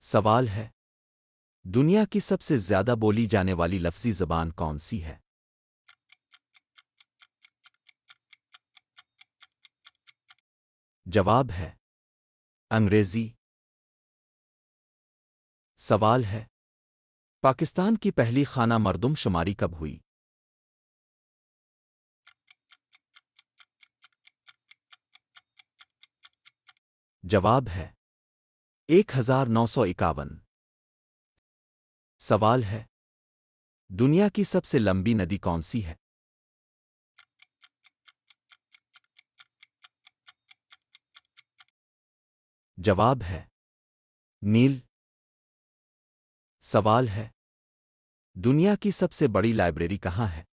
सवाल है, दुनिया की सबसे ज्यादा बोली जाने वाली लफ्ज़ी ज़बान कौन सी है? जवाब है अंग्रेजी। सवाल है, पाकिस्तान की पहली खाना मरदमशुमारी कब हुई? जवाब है 1951। सवाल है, दुनिया की सबसे लंबी नदी कौन सी है? जवाब है नील। सवाल है, दुनिया की सबसे बड़ी लाइब्रेरी कहाँ है?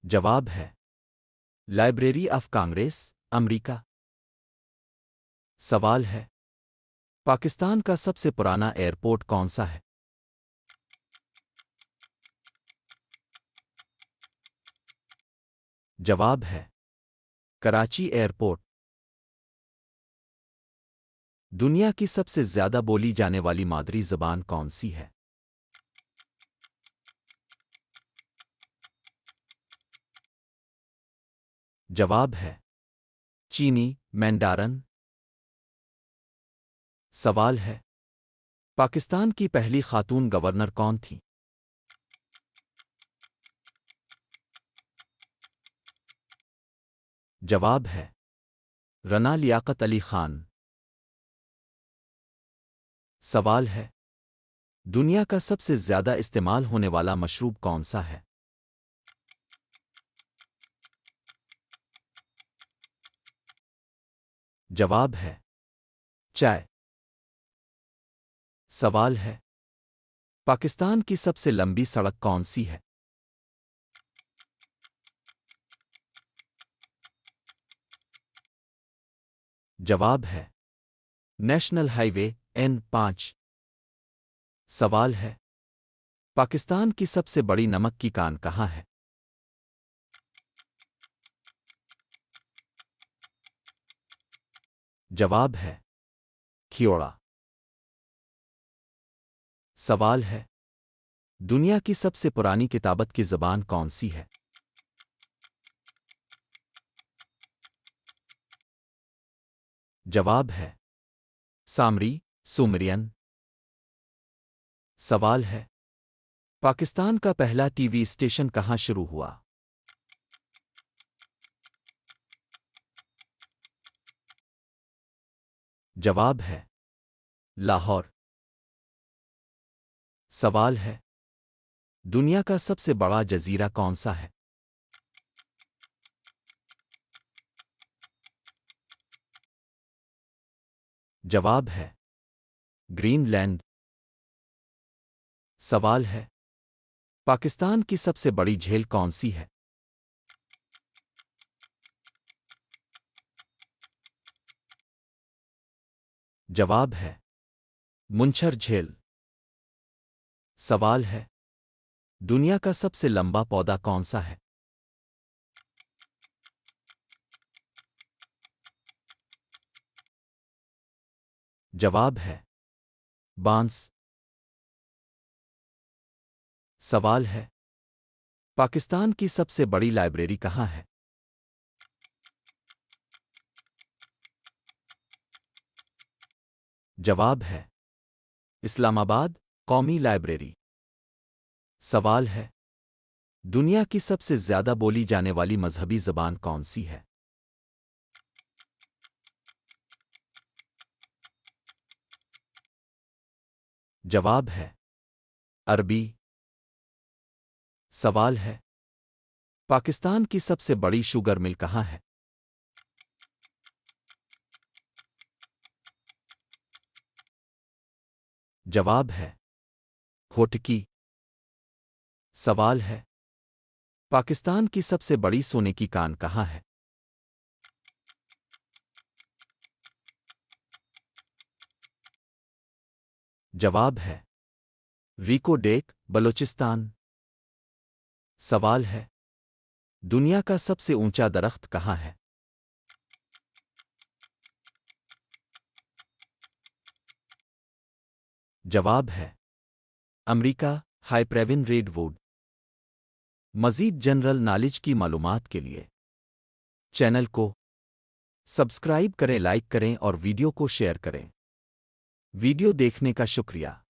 जवाब है लाइब्रेरी ऑफ कांग्रेस, अमेरिका। सवाल है, पाकिस्तान का सबसे पुराना एयरपोर्ट कौन सा है? जवाब है कराची एयरपोर्ट। दुनिया की सबसे ज्यादा बोली जाने वाली मादरी जबान कौन सी है? जवाब है चीनी, मैंडारन। सवाल है, पाकिस्तान की पहली खातून गवर्नर कौन थी? जवाब है रना लियाकत अली खान। सवाल है, दुनिया का सबसे ज्यादा इस्तेमाल होने वाला मशरूब कौन सा है? जवाब है चाय। सवाल है, पाकिस्तान की सबसे लंबी सड़क कौन सी है? जवाब है नेशनल हाईवे N5। सवाल है, पाकिस्तान की सबसे बड़ी नमक की कान कहाँ है? जवाब है खियोड़ा। सवाल है, दुनिया की सबसे पुरानी किताबत की ज़बान कौन सी है? जवाब है सामरी, सुमरियन। सवाल है, पाकिस्तान का पहला टीवी स्टेशन कहाँ शुरू हुआ? जवाब है लाहौर। सवाल है, दुनिया का सबसे बड़ा जजीरा कौन सा है? जवाब है ग्रीनलैंड। सवाल है, पाकिस्तान की सबसे बड़ी झील कौन सी है? जवाब है मुंशर झील। सवाल है, दुनिया का सबसे लंबा पौधा कौन सा है? जवाब है बांस। सवाल है, पाकिस्तान की सबसे बड़ी लाइब्रेरी कहाँ है? जवाब है इस्लामाबाद कौमी लाइब्रेरी। सवाल है, दुनिया की सबसे ज्यादा बोली जाने वाली मजहबी जबान कौन सी है? जवाब है अरबी। सवाल है, पाकिस्तान की सबसे बड़ी शुगर मिल कहाँ है? जवाब है होटकी। सवाल है, पाकिस्तान की सबसे बड़ी सोने की कान कहाँ है? जवाब है रीको डेक, बलोचिस्तान। सवाल है, दुनिया का सबसे ऊंचा दरख्त कहाँ है? जवाब है अमेरिका। हाइप्रेविन रेडवुड। मज़ीद जनरल नॉलेज की मालूमात के लिए चैनल को सब्सक्राइब करें, लाइक करें और वीडियो को शेयर करें। वीडियो देखने का शुक्रिया।